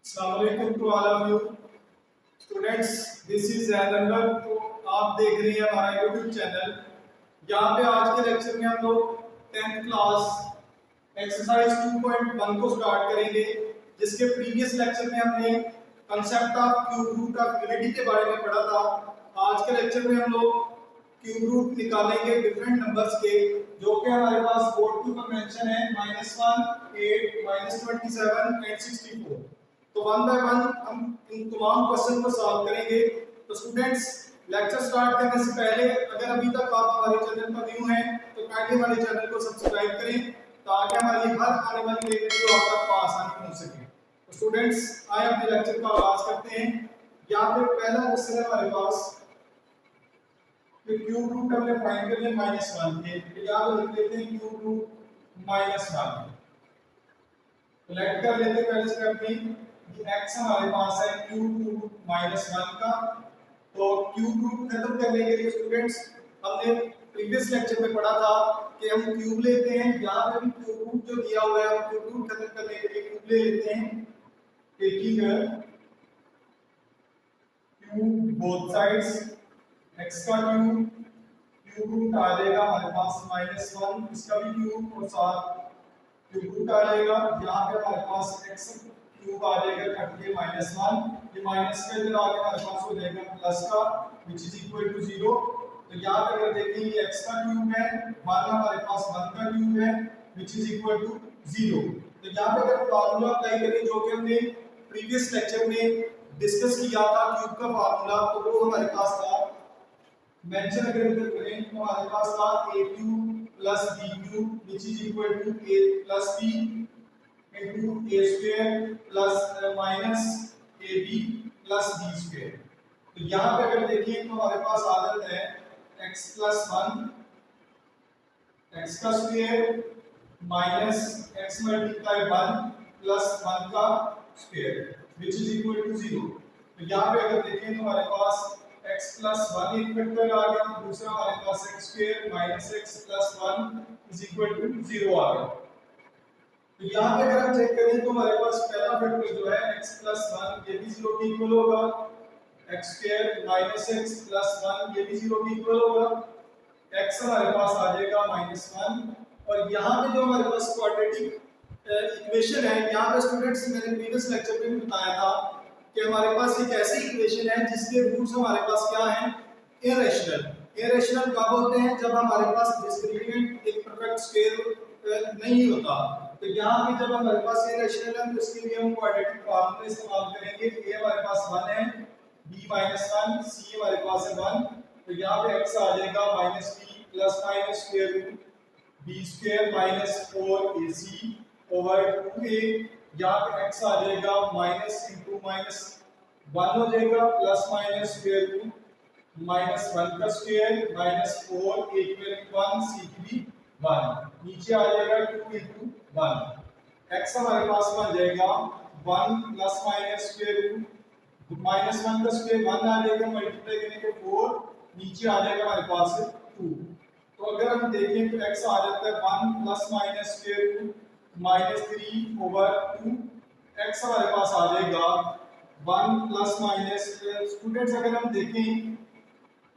Assalamualaikum to all of you students. This is Jainender. तो आप देख रहे हैं हमारा यूट्यूब चैनल। यहाँ पे आज के लेक्चर में हम लोग 10th क्लास एक्सरसाइज 2.1 को स्टार्ट करेंगे, जिसके प्रीवियस लेक्चर में हमने concept of cube root of unity के बारे में पढ़ा था। आज के लेक्चर में हम लोग क्यूब रूट निकालेंगे डिफरेंट नंबर्स के, जो कि हमारे पास बोर्ड की पर मेंशन है -1, 8, -27 एंड 64। तो वन बाय वन हम इन तमाम क्वेश्चन को सॉल्व करेंगे। तो स्टूडेंट्स, लेक्चर स्टार्ट करने से पहले अगर अभी तक आप हमारे चैनल पर न्यू हैं तो काइंडली हमारे चैनल को सब्सक्राइब करें, ताकि हमारी हर आने वाली नई वीडियो आप तक आसानी पहुंच सके। तो स्टूडेंट्स, आइए अपने लेक्चर का आगाज करते हैं। यहाँ पे पहला क्वेश्चन है हमारे पास कि क्यूब रूट हमने फाइंड कर लिया -1 के, तो यहाँ पे लिख लेते हैं क्यूब रूट -1। तो लेट कर लेते हैं पहले स्टेप में x हमारे पास है क्यूब रूट -1 का। तो क्यूब रूट खत्म करने के लिए स्टूडेंट्स हमने प्रीवियस लेक्चर में पढ़ा था कि हम क्यूब लेते हैं। यहाँ पे भी क्यूब रूट जो दिया हुआ है, हम क्यूब रूट खत्म करने के लिए क्यूब ले लेते हैं। Taking cube both sides, x का क्यूब रूट आ जाएगा हमारे पास -1, इसका भी क्यूब और साथ क्यूब रूट आ जाएगा। यहाँ पे हमारे पास x क्यूब आ जाएगा कट के -1, ये माइनस के इधर आगे हमारे पास हो जाएगा प्लस का, व्हिच इज इक्वल टू 0। तो यहाँ पे अगर देखें ये x का क्यूब है, 1 हमारे पास 1 का क्यूब है, व्हिच इज इक्वल टू 0। तो यहाँ पे अगर फार्मूला अप्लाई करें जो कि हमने प्रीवियस लेक्चर में डिस्कस किया था क्यूब का फार्मूला, तो वो हमारे पास था मेंशन अगर इधर करें तो हमारे पास था a cube plus b cube, which is equal to a plus b into a square plus minus ab plus b square। तो यहाँ पे अगर देखिए तो हमारे पास आदत है x plus 1 x का square minus x multiply 1 plus 1 का square, which is equal to 0। तो यहाँ पे अगर देखें तो हमारे पास x plus 1 एक फैक्टर आ गया, दूसरा हमारे पास x square minus x plus 1 is equal to 0 आ गया। तो यहाँ पे अगर हम चेक करें तो हमारे पास पहला फैक्टर जो है x plus 1 ये भी 0 के इक्वल होगा, x square minus x plus 1 ये भी 0 के इक्वल होगा, x हमारे पास आ जाएगा -1। और यहाँ पे जो हमारे पास क्वाड्रेटिक इक्वेशन है, यहाँ पे स्टूडेंट्स मैंने प्रीवियस लेक्चर में भी बताया था कि हमारे पास एक ऐसी इक्वेशन है जिसके रूट्स हमारे पास क्या हैं, इरेशनल। इरेशनल कब होते हैं, जब हमारे पास डिस्क्रिमिनेंट एक परफेक्ट स्क्वायर नहीं होता। तो यहाँ पे जब हमारे पास इरेशनल है तो इसके लिए हम क्वाड्रेटिक फार्मूला इस्तेमाल करेंगे। a हमारे पास 1 है, b -1, c हमारे पास है 1। तो यहाँ पे x आ जाएगा -b plus minus square root b square minus 4ac over 2a। यहाँ पे x आ जाएगा माइनस इंटू माइनस 1 हो जाएगा प्लस माइनस स्क्वायर रूट -1 का square minus 4 a equal 1 c की भी 1, नीचे आ जाएगा 2 इंटू 1। x हमारे पास बन जाएगा 1 प्लस माइनस स्क्वायर रूट -1 का स्क्वायर 1 आ जाएगा, मल्टीप्लाई करने पे 4, नीचे आ जाएगा हमारे पास 2। तो अगर हम देखें तो x आ जाता है 1 plus minus square root -3 over 2। x हमारे पास आ जाएगा 1 प्लस माइनस। स्टूडेंट्स अगर हम देखें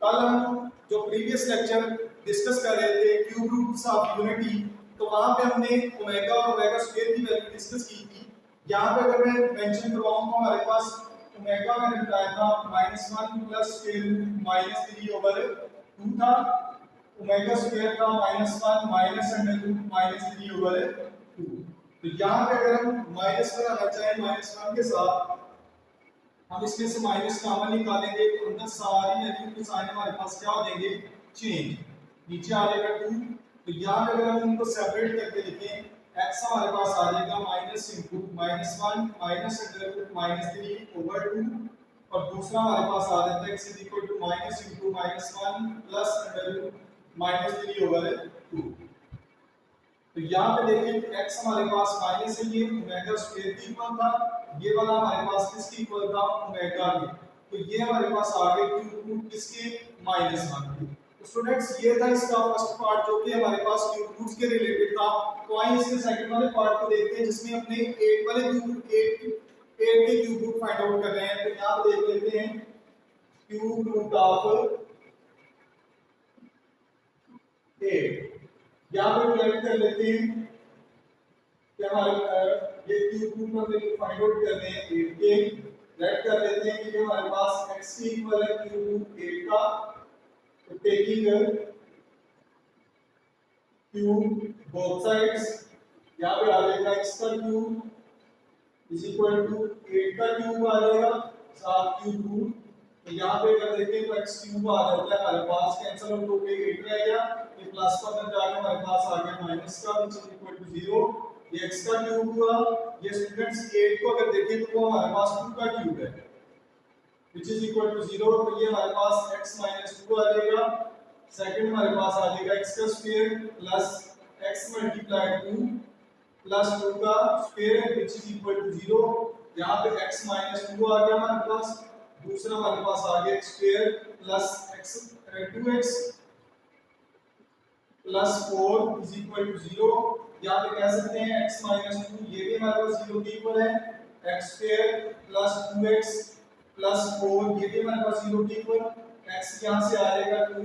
कल हम जो प्रीवियस लेक्चर डिस्कस कर रहे थे क्यूब रूट्स ऑफ यूनिटी, तो वहां पे हमने ओमेगा और ओमेगा स्क्वायर की वैल्यू डिस्कस की थी। यहाँ पे अगर मैं मेंशन करवाऊं तो हमारे पास ओमेगा मैंने बताया था -1 प्लस स्क्वायर रूट -3 ओवर 2 था, ओमेगा स्क्वायर था -1 माइनस अंडर रूट -3 ओवर 2। तो यहाँ पे अगर हम माइनस बनाना चाहें -1 के साथ, हम इसमें से माइनस कॉमन निकालेंगे तो अंदर सारी वैल्यू के साइन हमारे पास क्या हो जाएंगे, चेंज, नीचे आ जाएगा 2। तो यहाँ पे अगर हम इनको सेपरेट करके लिखें, x हमारे पास आ जाएगा minus into -1 minus under root -3 over 2, और दूसरा हमारे पास आ जाता है x is equal to minus into -1 plus under root -3 over 2। तो यहाँ पे देखिए x हमारे पास माइनस है, ये ओमेगा स्क्वायर की इक्वल था, ये वाला हमारे पास किसकी इक्वल था, ओमेगा की। तो ये हमारे पास आ गए क्यूब रूट किसके, -1 के। तो स्टूडेंट्स ये था इसका फर्स्ट पार्ट जो कि हमारे पास क्यूब रूट्स के रिलेटेड था। तो आइए इसके सेकंड वाले पार्ट को देखते हैं जिसमें अपने 8 वाले क्यूब 8 के क्यूब रूट फाइंड आउट कर रहे हैं, तो यहाँ पे देख लेते हैं क्यूब रूट ऑफ 8। यहाँ पे कलेक्ट कर लेते हैं कि हमारे ये क्यूब रूट हम फाइंड आउट कर रहे हैं 8 के, लेट कर लेते हैं कि हमारे पास x की इक्वल है क्यूब रूट 8 का, तो टेकिंग क्यूब बोथ साइड्स, यहाँ पे आ जाएगा x का क्यूब इज इक्वल टू 8 का क्यूब आ जाएगा 7 क्यूब रूट, तो यहाँ पे अगर देखें तो x क्यूब आ जाता है हमारे पास, कैंसिल आउट होके 8 रह गया, ये प्लस का अंदर जाके हमारे पास आ गया माइनस का, विच इज इक्वल टू 0, ये x का क्यूब हुआ। ये स्टूडेंट्स 8 को अगर देखें तो वो हमारे पास 2 का क्यूब है, विच इज इक्वल टू 0, तो ये हमारे पास x - 2 आ जाएगा। सेकंड हमारे पास आ जाएगा x का स्क्वायर प्लस x × 2 प्लस 2 का square which is equal to 0, यहाँ पे x - 2 आ गया हमारे पास। दूसरा हमारे पास आ गया x square plus x 2x plus 4 is equal to 0, यहाँ पे कह सकते हैं x - 2 ये भी हमारे पास 0 के इक्वल है, x square plus 2x plus 4 ये भी हमारे पास 0 के इक्वल, x यहाँ से आएगा 2,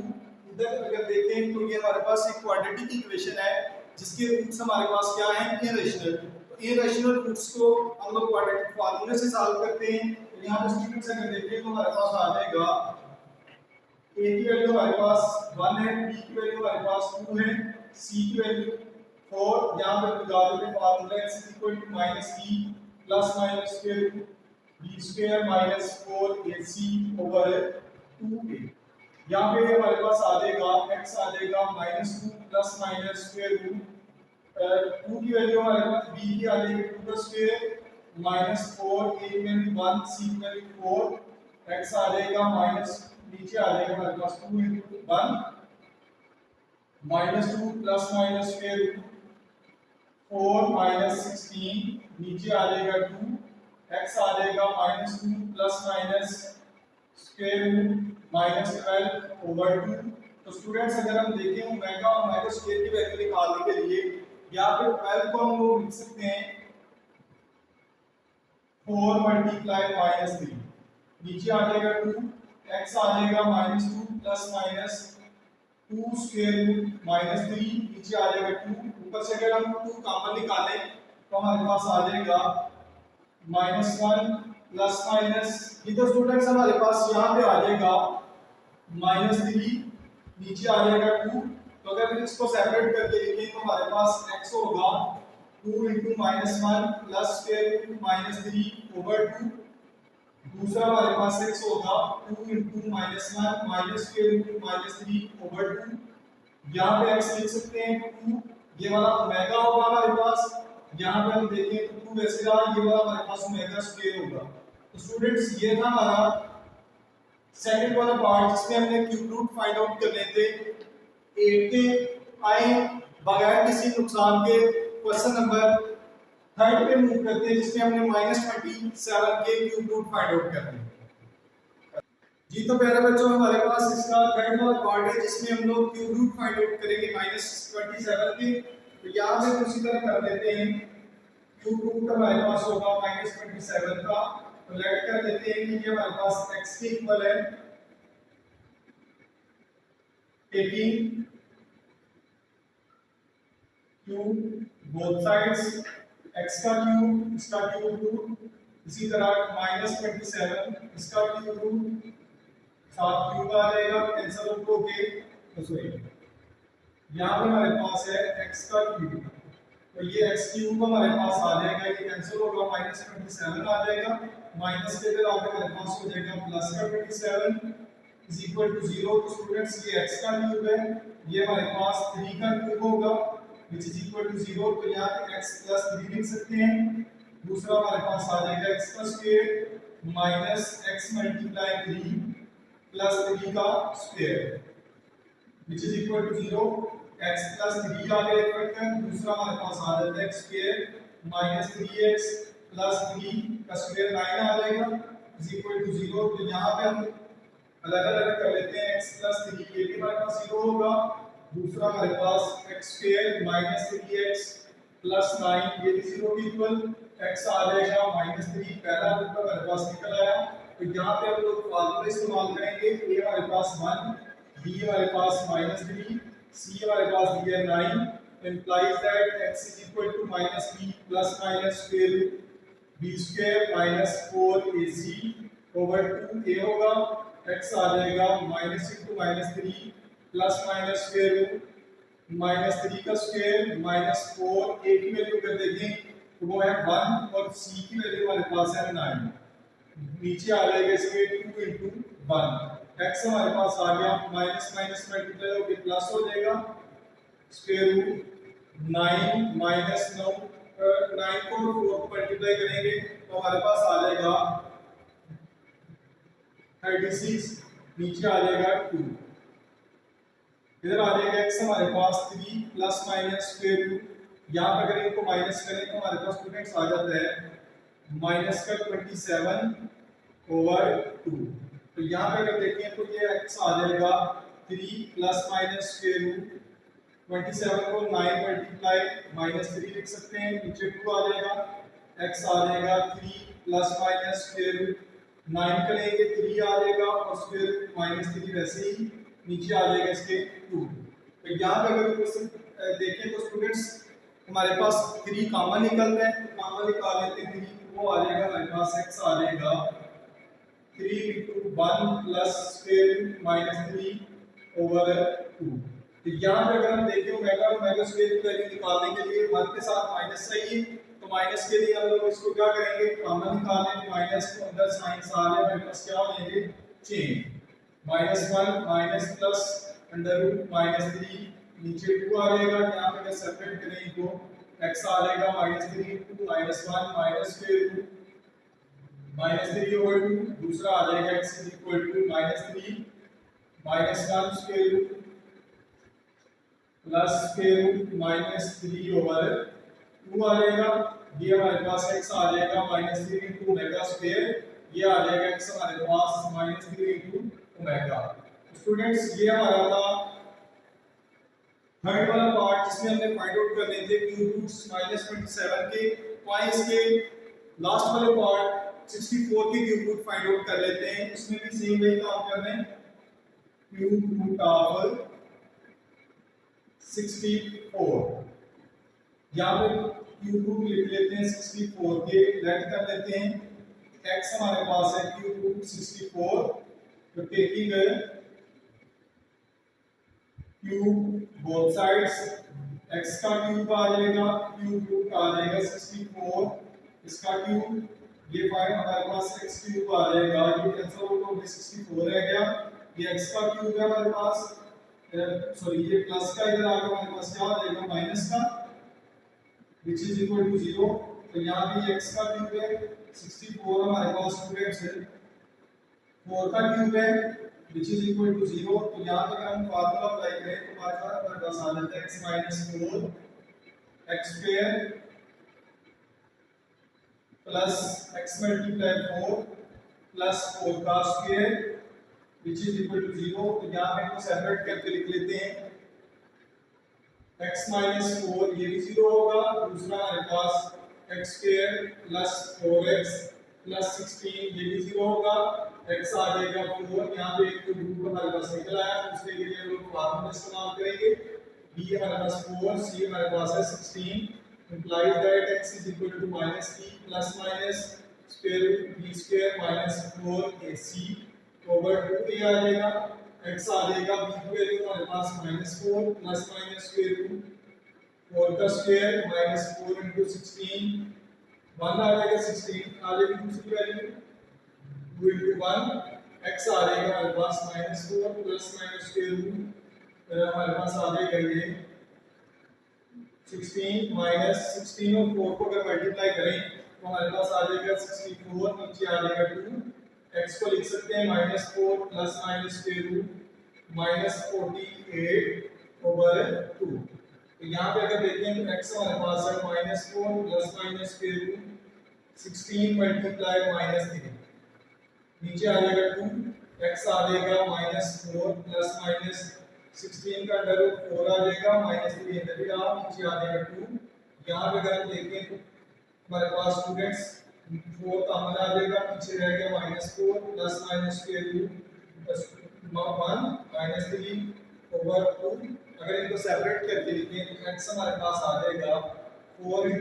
इधर अगर देखें तो ये हमारे पास एक क्वाड्रेटिक इक्वेशन है जिसके रूट्स हमारे पास क्या हैं, इरेशनल। तो इरेशनल रूट्स को हम लोग क्वाड्रेटिक फार्मूले से सॉल्व करते हैं। तो यहाँ पे स्टूडेंट्स अगर देखें तो हमारे पास आ जाएगा a की वैल्यू हमारे पास 1 है, b की वैल्यू हमारे पास 2 है, c की वैल्यू 4, यहाँ पे लगा देते हैं formula x -b plus minus square root b square minus 4ac over 2a। यहाँ पे हमारे पास आ जाएगा x आ जाएगा -2 प्लस माइनस स्क्वायर रूट 2 की वैल्यू हमारे पास b की आ जाएगी 2 का स्क्वायर माइनस 4, a की वैल्यू 1, c की वैल्यू 4, x आ जाएगा माइनस नीचे आ जाएगा हमारे पास 2 × 1 -2 प्लस माइनस स्क्वायर रूट 4 -16 नीचे आ जाएगा 2, x आ जाएगा -2 plus minus square root -12 over 2। तो स्टूडेंट्स अगर हम देखें ओमेगा और ओमेगा स्क्वायर की वैल्यू निकालने के लिए यहाँ पे 12 को हम लोग लिख सकते हैं 4 × -3, नीचे आ जाएगा 2, x आ जाएगा -2 प्लस माइनस 2 स्क्वायर रूट -3 नीचे आ जाएगा 2, ऊपर से अगर हम 2 कॉमन निकालें तो हमारे पास आ जाएगा -1 प्लस माइनस, इधर स्टूडेंट्स हमारे पास यहाँ पे आ जाएगा -3 नीचे आ जाएगा 2, तो अगर इसको सेपरेट करके लिखें तो हमारे पास x होगा 2 × -1 प्लस स्क्वायर रूट -3 ओवर 2, दूसरा हमारे पास x होगा 2 × -1 माइनस स्क्वायर रूट -3 ओवर 2, यहाँ पे x लिख सकते हैं 2, ये वाला ओमेगा होगा हमारे पास, यहाँ पे हम देखें तो 2 वैसे रहा, ये वाला हमारे पास ओमेगा स्क्वायर होगा। तो स्टूडेंट्स ये था हमारा सेकंड वाला पार्ट जिसमें हमने क्यूब रूट फाइंड आउट करने थे 8 के। आए बगैर किसी नुकसान के क्वेश्चन नंबर 3 पे मूव करते हैं जिसमें हमने -27 के क्यूब रूट फाइंड आउट करने हैं। जी तो प्यारे बच्चों हमारे पास इसका थर्ड वाला पार्ट है जिसमें हम लोग क्यूब रूट फाइंड आउट करेंगे -27 के। तो यहाँ पे उसी तरह कर लेते हैं, क्यूब रूट हमारे पास होगा -27 का, तो लेट कर लेते हैं कि ये हमारे पास x के इक्वल है taking cube both sides, x का क्यूब इसका क्यूब रूट, इसी तरह -27 इसका क्यूब रूट 7 क्यूब आ जाएगा, कैंसिल आउट होके तो सॉरी यहाँ पे हमारे पास है x का क्यूब, तो ये x क्यूब हमारे पास आ जाएगा, ये कैंसिल होगा -27 आ जाएगा, माइनस के इधर आगे हमारे पास हो जाएगा प्लस का 27 इज इक्वल टू 0। तो स्टूडेंट्स ये x का क्यूब है, ये हमारे पास 3 का क्यूब होगा which is equal to 0, तो यहाँ पे x plus 3 लिख सकते हैं। दूसरा हमारे पास आ जाएगा x का square minus x multiply 3 plus 3 का square which is equal to 0, x plus 3 आ गया एक फैक्टर। दूसरा हमारे पास आ जाता है x square minus 3x plus 3 का स्क्वायर 9 आ जाएगा is equal to 0। तो यहाँ पे हम अलग अलग कर लेते हैं, x plus 3 ये भी हमारे पास 0 होगा, दूसरा हमारे पास x square minus 3x plus 9 ये भी 0 के इक्वल, x आ जाएगा -3, पहला रूप हमारे पास निकल आया। तो यहाँ पे हम लोग फार्मूला इस्तेमाल करेंगे, a हमारे पास 1, b हमारे पास -3, c हमारे पास दिया 9, implies that x is equal to -b plus minus square root b square minus 4ac over 2a होगा, x आ जाएगा minus into -3 plus minus square root -3 का स्क्वायर माइनस 4, a की वैल्यू कर देखें तो वो है 1 और c की वैल्यू हमारे पास है 9, नीचे आ जाएगा इसके 2 इंटू 1, x हमारे पास आ गया माइनस माइनस मल्टीप्लाई होकर प्लस हो जाएगा, स्क्वायर रूट 9 माइनस 9 को 4 को मल्टीप्लाई करेंगे तो हमारे पास आ जाएगा 36, नीचे आ जाएगा 2, इधर आ जाएगा x हमारे पास 3 प्लस माइनस स्क्वायर रूट, यहाँ पे अगर इनको माइनस करें तो हमारे पास स्टूडेंट्स आ जाता है माइनस का 27 ओवर 2। तो यहाँ पे अगर देखें तो ये x आ जाएगा 3 प्लस माइनस स्क्वायर रूट 27 को 9 मल्टीप्लाई -3 लिख सकते हैं, नीचे 2 आ जाएगा, x आ जाएगा 3 प्लस माइनस स्क्वायर रूट 9 करेंगे 3 आ जाएगा और स्क्वायर रूट -3 वैसे ही नीचे आ जाएगा इसके 2। तो यहाँ पे अगर क्वेश्चन देखें तो स्टूडेंट्स हमारे पास 3 कॉमन निकलता है, तो कॉमन निकाल लेते हैं 3, वो आ जाएगा हमारे पास x आ जाएगा 3 into 1 plus square root -3 over 2। तो यहाँ पे अगर हम देखें ओमेगा और ओमेगा स्क्वायर की वैल्यू निकालने के लिए 1 के साथ माइनस चाहिए, तो माइनस के लिए हम लोग इसको क्या करेंगे, कॉमन निकालेंगे, माइनस को अंदर साइन आ रहा है, हमारे पास क्या हो जाएंगे change, -1 minus plus under root -3, नीचे 2 आ जाएगा, यहाँ पे अगर सेपरेट करें तो x आ जाएगा -3 into -1 minus square root -3 over 2, दूसरा आ जाएगा x is equal to -3 -1 square root plus square root -3 over 2 आ जाएगा, ये हमारे पास x आ जाएगा -3 into ओमेगा स्क्वायर, ये आ जाएगा x हमारे पास -3 into ओमेगा। स्टूडेंट्स ये हमारा था थर्ड वाला पार्ट जिसमें हमने फाइंड आउट करने थे क्यूब रूट्स -27 के, पॉइंट्स के लास्ट वाले पार्ट 64 के क्यूब रूट फाइंड आउट कर लेते हैं, इसमें भी सेम वही काम कर रहे हैं, क्यूब रूट ऑफ 64, यहाँ पे क्यूब रूट लिख लेते हैं 64 के, लेट कर लेते हैं, x हमारे पास है क्यूब रूट 64, तो taking cube both sides, x का क्यूब आ जाएगा, क्यूब रूट आ जाएगा 64, इसका क्यूब, ये फाइव हमारे पास x क्यूब आ जाएगा, ये कैंसिल आउट हो गया 64 रह गया, ये x का क्यूब है हमारे पास, सॉरी ये प्लस का इधर आगे हमारे पास क्या आ जाएगा माइनस का, which is equal to 0, तो यहाँ भी x का क्यूब है 64 हमारे पास स्टूडेंट्स है, 4 का क्यूब है which is equal to 0, तो यहाँ पे अगर हम फार्मूला अप्लाई करें तो हमारे पास आ जाता है x minus 4 x square plus x multiply 4 plus 4 का square which is equal to 0, तो यहाँ पे इसको सेपरेट करके लिख लेते हैं, x minus 4 ये भी 0 होगा, दूसरा हमारे पास x square plus 4x plus 16 ये भी 0 होगा, x आ जाएगा 4, यहाँ पे एक तो रूट हमारे पास निकल आया, उसके लिए हम लोग फार्मूला इस्तेमाल करेंगे, b हमारे पास 4, c हमारे पास है 16, implies that x is equal to -b plus minus square root b square minus 4ac over 2a आ जाएगा, x आ जाएगा b की वैल्यू हमारे पास -4 प्लस माइनस स्क्वायर रूट 4 का स्क्वायर -4 into 16, 1 आ जाएगा 16 आ जाएगी दूसरी वैल्यू 2 into 1, x आ जाएगा हमारे पास -4 प्लस माइनस स्क्वायर रूट हमारे पास आ जाएगा ये 16 -16 और 4 को अगर मल्टीप्लाई करें तो हमारे पास आ जाएगा 64, नीचे आ जाएगा 2, x को लिख सकते हैं -4 plus minus square root -48 over 2, तो यहाँ पे अगर देखें तो x हमारे पास है -4 plus minus square root 16 multiply -3, नीचे आ जाएगा 2, x आ जाएगा -4 प्लस माइनस 16 का अंडर रूट 4 आ जाएगा -3 इधर भी आ, नीचे आ जाएगा 2, यहाँ पे अगर देखें हमारे पास स्टूडेंट्स 4 कॉमन आ जाएगा, पीछे रह गया -4 प्लस माइनस स्क्वायर रूट 1 -3/2। अगर इनको सेपरेट करके लिखें तो x हमारे पास आ जाएगा 4 ×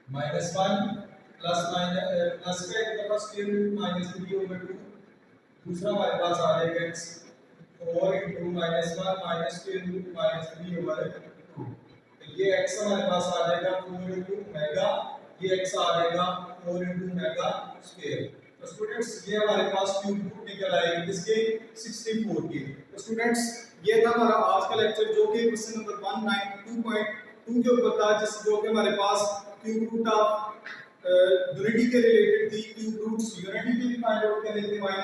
-1 प्लस प्लस का एक तरफ स्क्वायर रूट -3/2। दूसरा हमारे पास आ जाएगा x 4 × -1 स्क्वायर रूट -3/2। ये x हमारे पास आ जाएगा 4 × मेगा, ये x आ जाएगा 4 × मेगा स्क्वायर। तो स्टूडेंट्स ये हमारे पास क्यूब रूट निकल आएगी किसके 64 के। तो स्टूडेंट्स ये था हमारा आज का लेक्चर जो कि क्वेश्चन नंबर 192.2 के ऊपर था, जो कि हमारे पास क्यूब रूट ऑफ यूनिटी के रिलेटेड थी। क्यूब रूट्स यूनिटी के लिए फाइंड आउट करने थे -1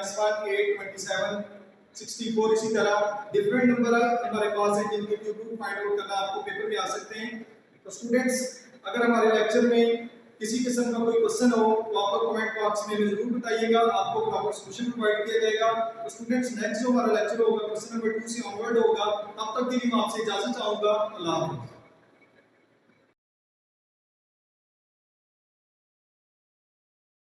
8 27 64। इसी तरह डिफरेंट नंबर हमारे पास है जिनके क्यूब रूट फाइंड आउट करना आपको पेपर में आ सकते हैं। तो स्टूडेंट्स अगर हमारे लेक्चर में किसी किस्म का कोई क्वेश्चन हो तो आप कमेंट बॉक्स में जरूर बताइएगा, आपको प्रॉपर सॉल्यूशन प्रोवाइड किया जाएगा। तो स्टूडेंट्स नेक्स्ट जो हमारा लेक्चर होगा क्वेश्चन नंबर 2 से ऑनवर्ड होगा। तब तक के लिए मैं आपसे इजाजत चाहूंगा। अल्लाह हाफिज़।